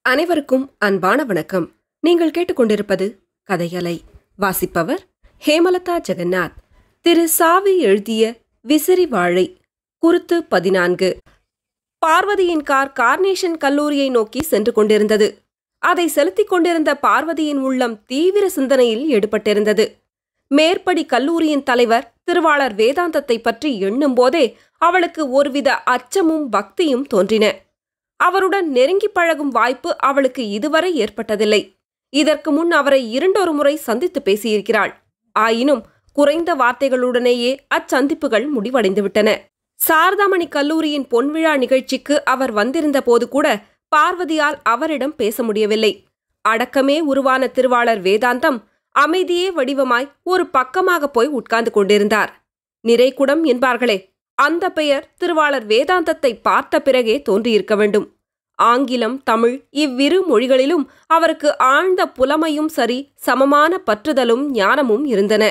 அனைவருக்கும் அன்பான வணக்கம். நீங்கள் கேட்டுக்கொண்டிருப்பது கதையலை. வாசிப்பவர் ஹேமலதா ஜெகநாத். திரு சாவி எழுதிய விசிறி வாழை. குருத்து 14. பார்வதியின் கார் கார்னேஷன் கல்லூரியை நோக்கி சென்று கொண்டிருந்தது. அதை செலுத்திக் கொண்டிருந்த பார்வதியின் உள்ளம் தீவிர சிந்தனையில் ஈடுபட்டிருந்தது. மேற்படி கல்லூரியின் தலைவர் திருவாளர் வேதாந்தத்தை பற்றி எண்ணும் போதே அவளுக்கு ஒருவித அச்சமும் பக்தியும் தோன்றின. அவருடன் நெருங்கி பழகும் வாய்ப்பு அவளுக்கு இதுவரை ஏற்பட்டதில்லை. இதற்கு முன் அவரை 2 முறை சந்தித்து பேசியிருக்கிறாள். ஆயினும் குறைந்த வார்த்தைகளுடனேயே அச்சந்திப்புகள் முடிவடைந்துவிட்டன. சாரதாமணி கல்லூரியின் பொன்விழா நிகழ்ச்சிக்கு அவர் வந்திருந்த போது கூட பார்வதியால் அவரிடம் பேச முடியவில்லை. அடக்கமே உருவான திருவாளர் வேதாந்தம் அமைதியே வடிவமாய் ஒரு பக்கமாக போய் உட்கார்ந்து கொண்டிருந்தார். நிறைகுடம் என்பார்களே, அந்த பெயர் திருவாளர் வேதாந்தத்தை பார்த்த பிறகே தோன்றியிருக்க வேண்டும். ஆங்கிலம், தமிழ் இவ்விரு மொழிகளிலும் அவருக்கு ஆழ்ந்த புலமையும் சரி சமமான பற்றுதலும் ஞானமும் இருந்தன.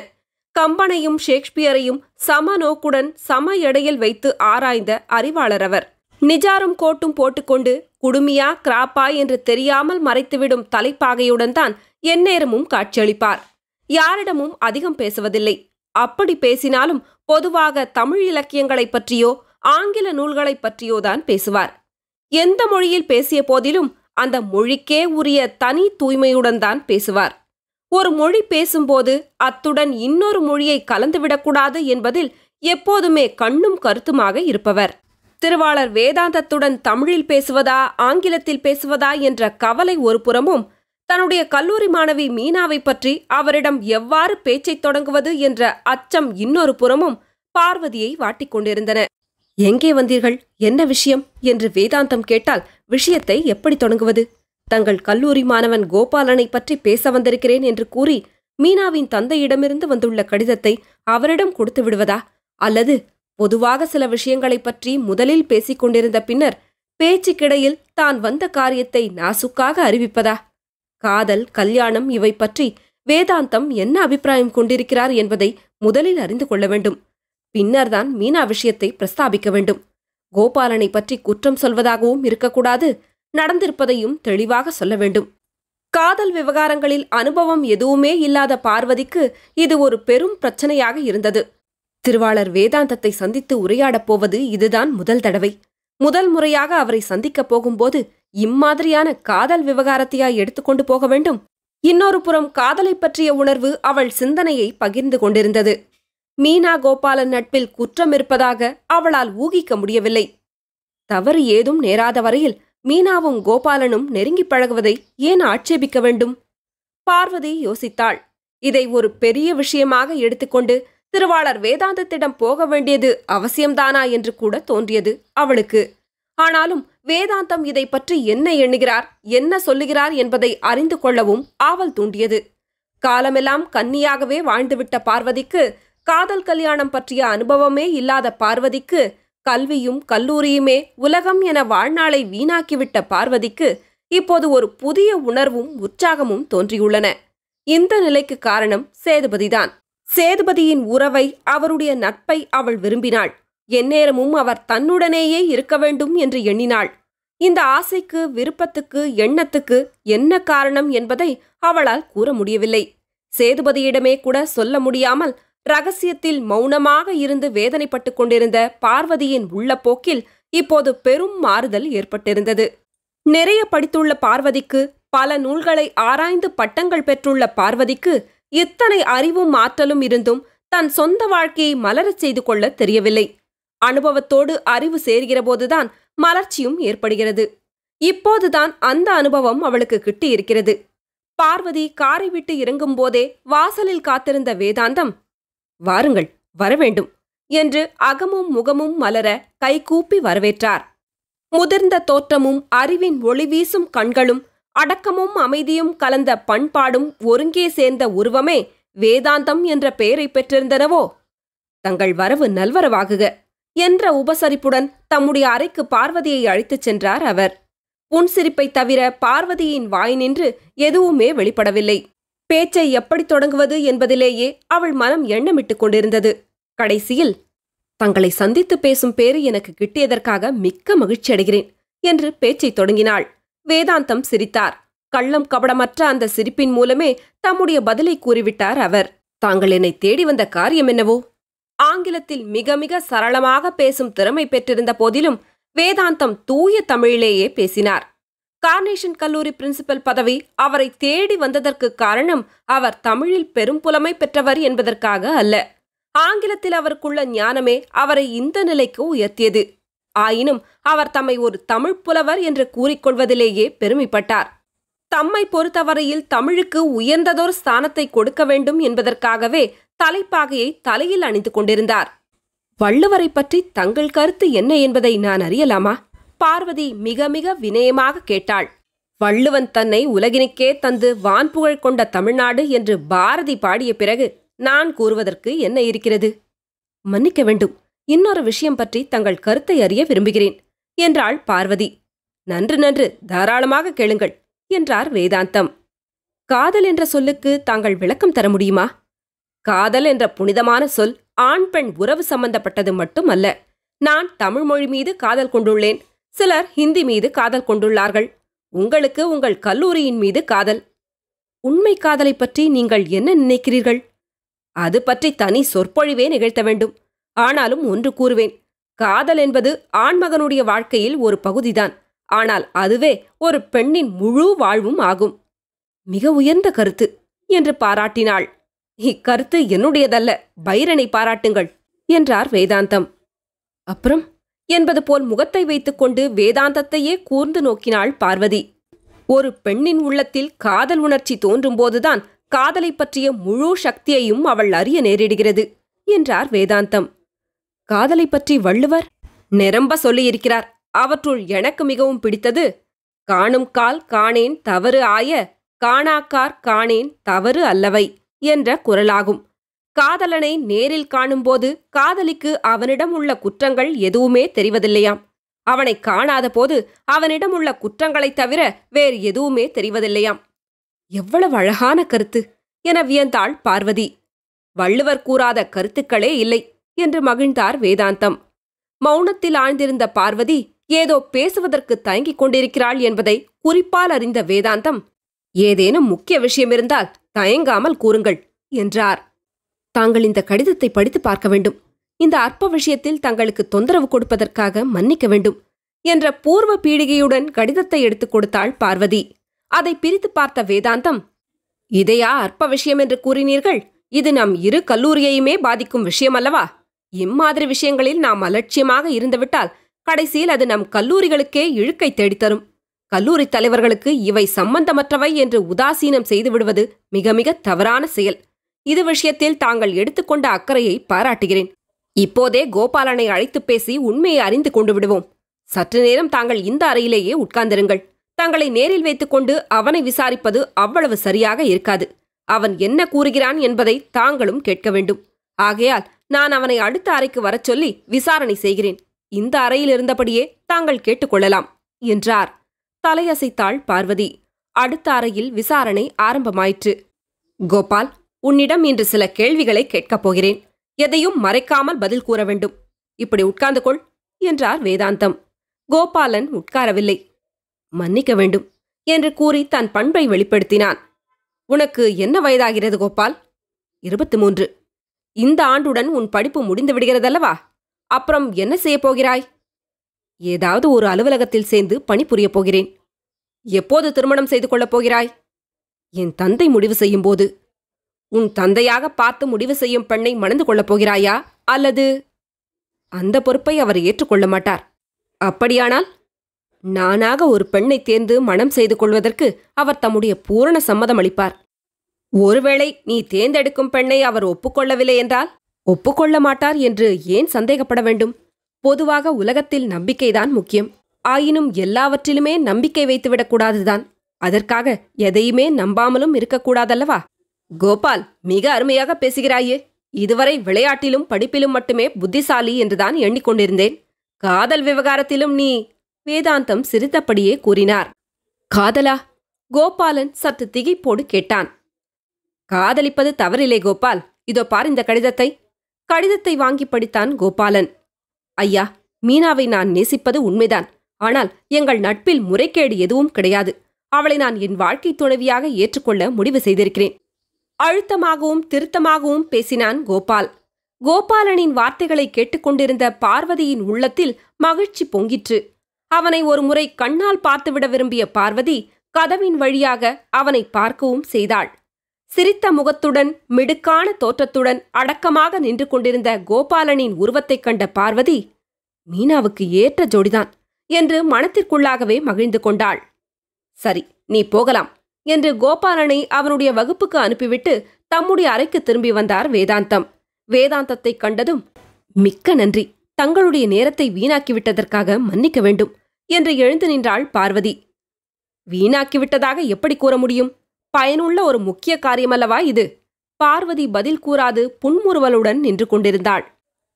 கம்பனையும் ஷேக்ஸ்பியரையும் சம நோக்குடன் சம எடையில் வைத்து ஆராய்ந்த அறிவாளர் அவர். நிஜாரும் கோட்டும் போட்டுக்கொண்டு குடுமியா கிராப்பா என்று தெரியாமல் மறைத்துவிடும் தலைப்பாகையுடன் தான் எந்நேரமும் காட்சியளிப்பார். யாரிடமும் அதிகம் பேசுவதில்லை. அப்படி பேசினாலும் பொதுவாக தமிழ் இலக்கியங்களைப் பற்றியோ ஆங்கில நூல்களைப் பற்றியோதான் பேசுவார். எந்த மொழியில் பேசிய போதிலும் அந்த மொழிக்கே உரிய தனி தூய்மையுடன் தான் பேசுவார். ஒரு மொழி பேசும்போது அத்துடன் இன்னொரு மொழியை கலந்துவிடக்கூடாது என்பதில் எப்போதுமே கண்ணும் கருத்துமாக இருப்பவர். திருவாளர் வேதாந்தத்துடன் தமிழில் பேசுவதா ஆங்கிலத்தில் பேசுவதா என்ற கவலை ஒரு புறமும், தன்னுடைய கல்லூரி மாணவி மீனாவை பற்றி அவரிடம் எவ்வாறு பேச்சைத் தொடங்குவது என்ற அச்சம் இன்னொரு புறமும் பார்வதியை வாட்டிக்கொண்டிருந்தன. எங்கே வந்தீர்கள், என்ன விஷயம் என்று வேதாந்தம் கேட்டால் விஷயத்தை எப்படி தொடங்குவது? தங்கள் கல்லூரி மாணவன் கோபாலனை பற்றி பேச வந்திருக்கிறேன் என்று கூறி மீனாவின் தந்தையிடமிருந்து வந்துள்ள கடிதத்தை அவரிடம் கொடுத்து விடுவதா? அல்லது பொதுவாக சில விஷயங்களைப் பற்றி முதலில் பேசிக் கொண்டிருந்த பின்னர் பேச்சுக்கிடையில் தான் வந்த காரியத்தை நாசுக்காக அறிவிப்பதா? காதல், கல்யாணம் இவை பற்றி வேதாந்தம் என்ன அபிப்பிராயம் கொண்டிருக்கிறார் என்பதை முதலில் அறிந்து கொள்ள வேண்டும். பின்னர்தான் மீனா விஷயத்தை பிரஸ்தாபிக்க வேண்டும். கோபாலனை பற்றி குற்றம் சொல்வதாகவும் இருக்கக்கூடாது, நடந்திருப்பதையும் தெளிவாக சொல்ல வேண்டும். காதல் விவகாரங்களில் அனுபவம் எதுவுமே இல்லாத பார்வதிக்கு இது ஒரு பெரும் பிரச்சனையாக இருந்தது. திருவாளர் வேதாந்தத்தை சந்தித்து உரையாடப் போவது இதுதான் முதல் தடவை. முதல் முறையாக அவரை சந்திக்கப் போகும்போது இம்மாதிரியான காதல் விவகாரத்தையாய் எடுத்துக்கொண்டு போக வேண்டும்? இன்னொரு புறம் காதலை பற்றிய உணர்வு அவள் சிந்தனையை பகிர்ந்து கொண்டிருந்தது. மீனா கோபாலன் நட்பில் குற்றம் இருப்பதாக அவளால் ஊகிக்க முடியவில்லை. தவறு ஏதும் நேராத வரையில் மீனாவும் கோபாலனும் நெருங்கி பழகுவதை ஏன் ஆட்சேபிக்க வேண்டும்? பார்வதி யோசித்தாள். இதை ஒரு பெரிய விஷயமாக எடுத்துக்கொண்டு திருவாளர் வேதாந்தத்திடம் போக வேண்டியது அவசியம்தானா என்று கூட தோன்றியது அவளுக்கு. ஆனாலும் வேதாந்தம் இதை பற்றி என்ன எண்ணுகிறார், என்ன சொல்லுகிறார் என்பதை அறிந்து கொள்ளவும் ஆவல் தூண்டியது. காலமெல்லாம் கன்னியாகவே வாழ்ந்துவிட்ட பார்வதிக்கு, காதல் கல்யாணம் பற்றிய அனுபவமே இல்லாத பார்வதிக்கு, கல்வியும் கல்லூரியுமே உலகம் என வாழ்நாளை வீணாக்கிவிட்ட பார்வதிக்கு இப்போது ஒரு புதிய உணர்வும் உற்சாகமும் தோன்றியுள்ளன. இந்த நிலைக்கு காரணம் சேதுபதிதான். சேதுபதியின் உறவை, அவருடைய நட்பை அவள் விரும்பினாள். எந்நேரமும் அவர் தன்னுடனேயே இருக்க வேண்டும் என்று எண்ணினாள். இந்த ஆசைக்கு, விருப்பத்துக்கு, எண்ணத்துக்கு என்ன காரணம் என்பதை அவளால் கூற முடியவில்லை. சேதுபதியிடமே கூட சொல்ல முடியாமல் ரகசியத்தில் மௌனமாக இருந்து வேதனைப்பட்டு கொண்டிருந்த பார்வதியின் உள்ள போக்கில் இப்போது பெரும் மாறுதல் ஏற்பட்டிருந்தது. நிறைய படித்துள்ள பார்வதிக்கு, பல நூல்களை ஆராய்ந்து பட்டங்கள் பெற்றுள்ள பார்வதிக்கு இத்தனை அறிவும் ஆற்றலும் இருந்தும் தன் சொந்த வாழ்க்கையை மலரச் செய்து கொள்ள தெரியவில்லை. அனுபவத்தோடு அறிவு சேர்கிறபோதுதான் மலர்ச்சியும் ஏற்படுகிறது. இப்போதுதான் அந்த அனுபவம் அவளுக்கு கிட்டியிருக்கிறது. பார்வதி காரை விட்டு இறங்கும் போதே வாசலில் காத்திருந்த வேதாந்தம், வாருங்கள், வரவேண்டும் என்று அகமும் முகமும் மலர கைகூப்பி வரவேற்றார். முதிர்ந்த தோற்றமும் அறிவின் ஒளிவீசும் கண்களும் அடக்கமும் அமைதியும் கலந்த பண்பாடும் ஒருங்கே சேர்ந்த உருவமே வேதாந்தம் என்ற பெயரை பெற்றிருந்தனவோ? தங்கள் வரவு நல்வரவாகுக என்ற உபசரிப்புடன் தம்முடைய அறைக்கு பார்வதியை அழைத்துச் சென்றார் அவர். புன்சிரிப்பை தவிர பார்வதியின் வாய் நின்று எதுவுமே வெளிப்படவில்லை. பேச்சை எப்படி தொடங்குவது என்பதிலேயே அவள் மனம் எண்ணமிட்டுக் கொண்டிருந்தது. கடைசியில், தங்களை சந்தித்து பேசும் பேறு எனக்கு கிட்டியதற்காக மிக்க மகிழ்ச்சி அடைகிறேன் என்று பேச்சை தொடங்கினாள். வேதாந்தம் சிரித்தார். கள்ளம் கபடமற்ற அந்த சிரிப்பின் மூலமே தம்முடைய பதிலை கூறிவிட்டார் அவர். தாங்கள் என்னை தேடி வந்த காரியம் என்னவோ? ஆங்கிலத்தில் மிக மிக சரளமாக பேசும் திறமை பெற்றிருந்த போதிலும் வேதாந்தம் தூய தமிழிலேயே பேசினார். கார்னேஷன் கல்லூரி பிரின்சிபல் பதவி அவரை தேடி வந்ததற்கு காரணம் அவர் தமிழில் பெரும் புலமை பெற்றவர் என்பதற்காக அல்ல. ஆங்கிலத்தில் அவருக்குள்ள ஞானமே அவரை இந்த நிலைக்கு உயர்த்தியது. ஆயினும் அவர் தம்மை ஒரு தமிழ் புலவர் என்று கூறிக்கொள்வதிலேயே பெருமைப்பட்டார். தம்மை பொறுத்தவரையில் தமிழுக்கு உயர்ந்ததொரு ஸ்தானத்தை கொடுக்க வேண்டும் என்பதற்காகவே தலைப்பாகையை தலையில் அணிந்து கொண்டிருந்தார். வள்ளுவரை பற்றி தங்கள் கருத்து என்ன என்பதை நான் அறியலாமா? பார்வதி மிக மிக வினயமாக கேட்டாள். வள்ளுவன் தன்னை உலகினுக்கே தந்து வான்புகழ் கொண்ட தமிழ்நாடு என்று பாரதி பாடிய பிறகு நான் கூறுவதற்கு என்ன இருக்கிறது? மன்னிக்க வேண்டும், இன்னொரு விஷயம் பற்றி தங்கள் கருத்தை அறிய விரும்புகிறேன் என்றாள் பார்வதி. நன்று நன்று, தாராளமாக கேளுங்கள் என்றார் வேதாந்தம். காதல் என்ற சொல்லுக்கு தாங்கள் விளக்கம் தர முடியுமா? காதல் என்ற புனிதமான சொல் ஆண் பெண் உறவு சம்பந்தப்பட்டது மட்டுமல்ல. நான் தமிழ் மொழி மீது காதல் கொண்டுள்ளேன். சிலர் ஹிந்தி மீது காதல் கொண்டுள்ளார்கள். உங்களுக்கு உங்கள் கல்லூரியின் மீது காதல். உண்மை காதலை பற்றி நீங்கள் என்ன நினைக்கிறீர்கள்? அது பற்றி தனி சொற்பொழிவே நிகழ்த்த வேண்டும். ஆனாலும் ஒன்று கூறுவேன், காதல் என்பது ஆண்மகனுடைய வாழ்க்கையில் ஒரு பகுதிதான். ஆனால் அதுவே ஒரு பெண்ணின் முழு வாழ்வும் ஆகும். மிக உயர்ந்த கருத்து என்று பாராட்டினாள். இக்கருத்து என்னுடையதல்ல, பைரனை பாராட்டுங்கள் என்றார் வேதாந்தம். அப்புறம் என்பது போல் முகத்தை வைத்துக்கொண்டு வேதாந்தத்தையே கூர்ந்து நோக்கினாள் பார்வதி. ஒரு பெண்ணின் உள்ளத்தில் காதல் உணர்ச்சி தோன்றும்போதுதான் காதலை பற்றிய முழு சக்தியையும் அவள் அறிய நேரிடுகிறது என்றார் வேதாந்தம். காதலை பற்றி வள்ளுவர் நிரம்ப சொல்லியிருக்கிறார். அவற்றுள் எனக்கு மிகவும் பிடித்தது, காணும் கால் காணேன் தவறு ஆய, காணாக்கார் காணேன் தவறு அல்லவை என்ற குரலாகும். காதலனை நேரில் காணும்போது காதலிக்கு அவனிடம் உள்ள குற்றங்கள் எதுவுமே தெரிவதில்லையாம். அவனை காணாத போது அவனிடம் உள்ள குற்றங்களைத் தவிர வேறு எதுவுமே தெரிவதில்லையாம். எவ்வளவு அழகான கருத்து என வியந்தாள் பார்வதி. வள்ளுவர் கூறாத கருத்துக்களே இல்லை என்று மகிழ்ந்தார் வேதாந்தம். மௌனத்தில் ஆழ்ந்திருந்த பார்வதி ஏதோ பேசுவதற்கு தயங்கிக் கொண்டிருக்கிறாள் என்பதை குறிப்பால் அறிந்த வேதாந்தம், ஏதேனும் முக்கிய விஷயம் இருந்தால் தயங்காமல் கூறுங்கள் என்றார். தாங்கள் இந்த கடிதத்தை படித்து பார்க்க வேண்டும். இந்த அற்ப விஷயத்தில் தங்களுக்கு தொந்தரவு கொடுப்பதற்காக மன்னிக்க வேண்டும் என்ற பூர்வ பீடிகையுடன் கடிதத்தை எடுத்துக் கொடுத்தாள் பார்வதி. அதை பிரித்து பார்த்த வேதாந்தம், இதையா அற்ப விஷயம் என்று கூறினீர்கள்? இது நம் இரு கல்லூரியையுமே பாதிக்கும் விஷயம் அல்லவா? இம்மாதிரி விஷயங்களில் நாம் அலட்சியமாக இருந்துவிட்டால் கடைசியில் அது நம் கல்லூரிகளுக்கே இழுக்கை தேடித்தரும். கல்லூரி தலைவர்களுக்கு இவை சம்பந்தமற்றவை என்று உதாசீனம் செய்துவிடுவது மிக மிக தவறான செயல். இது விஷயத்தில் தாங்கள் எடுத்துக்கொண்ட அக்கறையை பாராட்டுகிறேன். இப்போதே கோபாலனை அழைத்து பேசி உண்மையை அறிந்து கொண்டு விடுவோம். சற்று நேரம் தாங்கள் இந்த அறையிலேயே உட்கார்ந்திருங்கள். தங்களை நேரில் வைத்துக்கொண்டு அவனை விசாரிப்பது அவ்வளவு சரியாக இருக்காது. அவன் என்ன கூறுகிறான் என்பதை தாங்களும் கேட்க வேண்டும். ஆகையால் நான் அவனை அடுத்த அறைக்கு வரச் சொல்லி விசாரணை செய்கிறேன். இந்த அறையில் இருந்தபடியே தாங்கள் கேட்டுக்கொள்ளலாம் என்றார். தலையசைத்தாள் பார்வதி. அடுத்த அறையில் விசாரணை ஆரம்பமாயிற்று. கோபால், உன்னிடம் இன்று சில கேள்விகளை கேட்கப் போகிறேன். எதையும் மறைக்காமல் பதில் கூற வேண்டும். இப்படி உட்கார்ந்து கொள் என்றார் வேதாந்தம். கோபாலன் உட்காரவில்லை. மன்னிக்க வேண்டும் என்று கூறி தன் பண்பை வெளிப்படுத்தினான். உனக்கு என்ன வயதாகிறது கோபால்? 23. இந்த ஆண்டுடன் உன் படிப்பு முடிந்து விடுகிறதல்லவா? அப்புறம் என்ன செய்யப் போகிறாய்? ஏதாவது ஒரு அலுவலகத்தில் சேர்ந்து பணிபுரியப் போகிறேன். எப்போது திருமணம் செய்து கொள்ளப் போகிறாய்? என் தந்தை முடிவு செய்யும் போது. உன் தந்தையாக பார்த்து முடிவு செய்யும் பெண்ணை மணந்து கொள்ளப் போகிறாயா? அல்லது? அந்த பொறுப்பை அவர் ஏற்றுக்கொள்ள மாட்டார். அப்படியானால் நானாக ஒரு பெண்ணை தேர்ந்து மணம் செய்து கொள்வதற்கு அவர் தம்முடைய பூரண சம்மதம் அளிப்பார். ஒருவேளை நீ தேர்ந்தெடுக்கும் பெண்ணை அவர் ஒப்புக்கொள்ளவில்லை என்றால்? ஒப்புக்கொள்ள மாட்டார் என்று ஏன் சந்தேகப்பட வேண்டும்? பொதுவாக உலகத்தில் நம்பிக்கைதான் முக்கியம். ஆயினும் எல்லாவற்றிலுமே நம்பிக்கை வைத்துவிடக்கூடாதுதான். அதற்காக எதையுமே நம்பாமலும் இருக்கக்கூடாதல்லவா? கோபால், மிக அருமையாக பேசுகிறாயே. இதுவரை விளையாட்டிலும் படிப்பிலும் மட்டுமே புத்திசாலி என்றுதான் எண்ணிக்கொண்டிருந்தேன். காதல் விவகாரத்திலும் நீ... வேதாந்தம் சிரித்தபடியே கூறினார். காதலா? கோபாலன் சற்று திகைப்போடு கேட்டான். காதலிப்பது தவறில்லை கோபால். இதோ பார் இந்த கடிதத்தை. கடிதத்தை வாங்கி படித்தான் கோபாலன். ஐயா, மீனாவை நான் நேசிப்பது உண்மைதான். ஆனால் எங்கள் நட்பில் முறைகேடு எதுவும் கிடையாது. அவளை நான் என் வாழ்க்கை துணைவியாக ஏற்றுக்கொள்ள முடிவு செய்திருக்கிறேன். அழுத்தமாகவும் திருத்தமாகவும் பேசினான் கோபால். கோபாலனின் வார்த்தைகளை கேட்டுக்கொண்டிருந்த பார்வதியின் உள்ளத்தில் மகிழ்ச்சி பொங்கிற்று. அவனை ஒருமுறை கண்ணால் பார்த்துவிட விரும்பிய பார்வதி கதவின் வழியாக அவனை பார்க்கவும் செய்தாள். சிரித்த முகத்துடன் மிடுக்கான தோற்றத்துடன் அடக்கமாக நின்று கொண்டிருந்த கோபாலனின் உருவத்தைக் கண்ட பார்வதி, மீனாவுக்கு ஏற்ற ஜோடிதான் என்று மனத்திற்குள்ளாகவே மகிழ்ந்து கொண்டாள். சரி, நீ போகலாம் என்று கோபாலனை அவனுடைய வகுப்புக்கு அனுப்பிவிட்டு தம்முடைய அறைக்கு திரும்பி வந்தார் வேதாந்தம். வேதாந்தத்தைக் கண்டதும், மிக்க நன்றி, தங்களுடைய நேரத்தை வீணாக்கிவிட்டதற்காக மன்னிக்க வேண்டும் என்று எழுந்து நின்றாள் பார்வதி. வீணாக்கிவிட்டதாக எப்படி கூற முடியும்? பயனுள்ள ஒரு முக்கிய காரியமல்லவா இது? பார்வதி பதில் கூறாது புன்முறுவலுடன் நின்று கொண்டிருந்தாள்.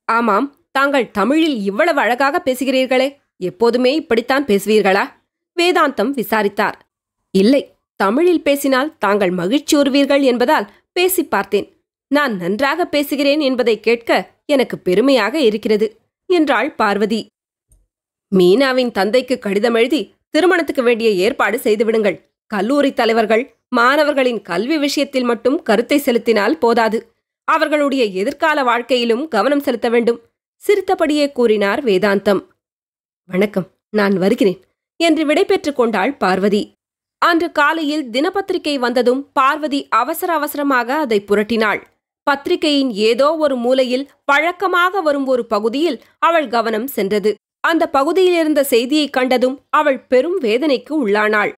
ஆமாம், தாங்கள் தமிழில் இவ்வளவு அழகாக பேசுகிறீர்களே, எப்போதுமே இப்படித்தான் பேசுவீர்களா? வேதாந்தம் விசாரித்தார். இல்லை, தமிழில் பேசினால் தாங்கள் மகிழ்ச்சியுறுவீர்கள் என்பதால் பேசி பார்த்தேன். நான் நன்றாக பேசுகிறேன் என்பதை கேட்க எனக்கு பெருமையாக இருக்கிறது என்றாள் பார்வதி. மீனாவின் தந்தைக்கு கடிதம் எழுதி திருமணத்துக்கு வேண்டிய ஏற்பாடு செய்துவிடுங்கள். கல்லூரி தலைவர்கள் மாணவர்களின் கல்வி விஷயத்தில் மட்டும் கருத்தை செலுத்தினால் போதாது, அவர்களுடைய எதிர்கால வாழ்க்கையிலும் கவனம் செலுத்த வேண்டும் சிரித்தபடியே கூறினார் வேதாந்தம். வணக்கம், நான் வருகிறேன் என்று விடைபெற்றுக் கொண்டாள் பார்வதி. அன்று காலையில் தினப்பத்திரிகை வந்ததும் பார்வதி அவசர அவசரமாக அதை புரட்டினாள். பத்திரிகையின் ஏதோ ஒரு மூலையில் வழக்கமாக வரும் ஒரு பகுதியில் அவள் கவனம் சென்றது. அந்த பகுதியிலிருந்த செய்தியை கண்டதும் அவள் பெரும் வேதனைக்கு உள்ளானாள்.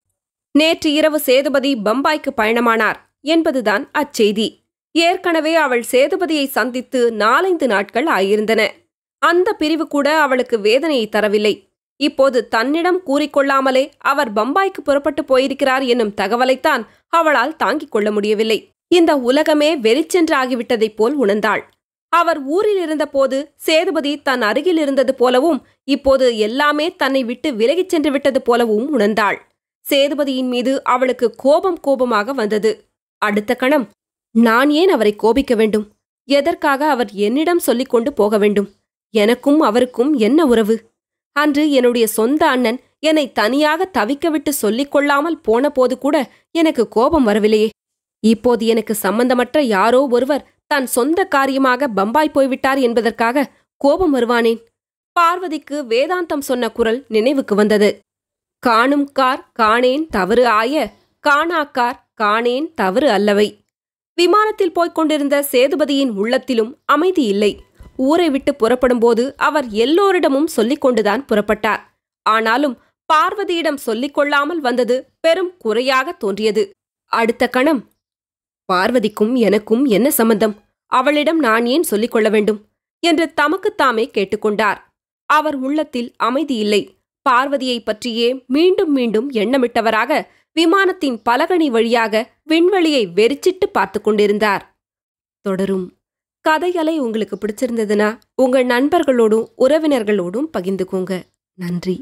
நேற்று இரவு சேதுபதி பம்பாய்க்கு பயணமானார் என்பதுதான் அச்செய்தி. ஏற்கனவே அவள் சேதுபதியை சந்தித்து 4-5 நாட்கள் ஆயிருந்தன. அந்த பிரிவு கூட அவளுக்கு வேதனையை தரவில்லை. இப்போது தன்னிடம் கூறிக்கொள்ளாமலே அவர் பம்பாய்க்கு புறப்பட்டு போயிருக்கிறார் என்னும் தகவலைத்தான் அவளால் தாங்கிக் கொள்ள முடியவில்லை. இந்த உலகமே வெறிச்சென்றாகிவிட்டதைப் போல் உணர்ந்தாள். அவர் ஊரில் இருந்தபோது சேதுபதி தன் அருகில் இருந்தது போலவும் இப்போது எல்லாமே தன்னை விட்டு விலகிச் சென்று விட்டது போலவும் உணர்ந்தாள். சேதுபதியின் மீது அவளுக்கு கோபமாக வந்தது. அடுத்த கணம், நான் ஏன் அவரை கோபிக்க வேண்டும்? எதற்காக அவர் என்னிடம் சொல்லிக் கொண்டு போக வேண்டும்? எனக்கும் அவருக்கும் என்ன உறவு? அன்று என்னுடைய சொந்த அண்ணன் என்னை தனியாக தவிக்க விட்டு சொல்லிக் கொள்ளாமல் போன போது கூட எனக்கு கோபம் வரவில்லையே. இப்போது எனக்கு சம்பந்தமற்ற யாரோ ஒருவர் தன் சொந்த காரியமாக பம்பாய் போய்விட்டார் என்பதற்காக கோபம் வருவானேன்? பார்வதிக்கு வேதாந்தம் சொன்ன குரல் நினைவுக்கு வந்தது. காணும் கார் காணேன் தவறு ஆய, காணாக்கார் காணேன் தவறு அல்லவை. விமானத்தில் போய்க் கொண்டிருந்த சேதுபதியின் உள்ளத்திலும் அமைதி இல்லை. ஊரை விட்டு புறப்படும்போது அவர் எல்லோரிடமும் சொல்லிக் கொண்டுதான் புறப்பட்டார். ஆனாலும் பார்வதியிடம் சொல்லிக் கொள்ளாமல் வந்தது பெரும் குறையாக தோன்றியது. அடுத்த கணம், பார்வதிக்கும் எனக்கும் என்ன சம்பந்தம்? அவளிடம் நான் ஏன் சொல்லிக் கொள்ள வேண்டும் என்று தமக்குத்தாமே கேட்டுக்கொண்டார். அவர் உள்ளத்தில் அமைதி இல்லை. பார்வதியை பற்றியே மீண்டும் மீண்டும் எண்ணமிட்டவராக விமானத்தின் பலகணி வழியாக விண்வெளியை வெறிச்சிட்டு பார்த்து கொண்டிருந்தார். தொடரும். கதைகளை உங்களுக்கு பிடிச்சிருந்ததுன்னா உங்கள் நண்பர்களோடும் உறவினர்களோடும் பகிர்ந்துக்கோங்க. நன்றி.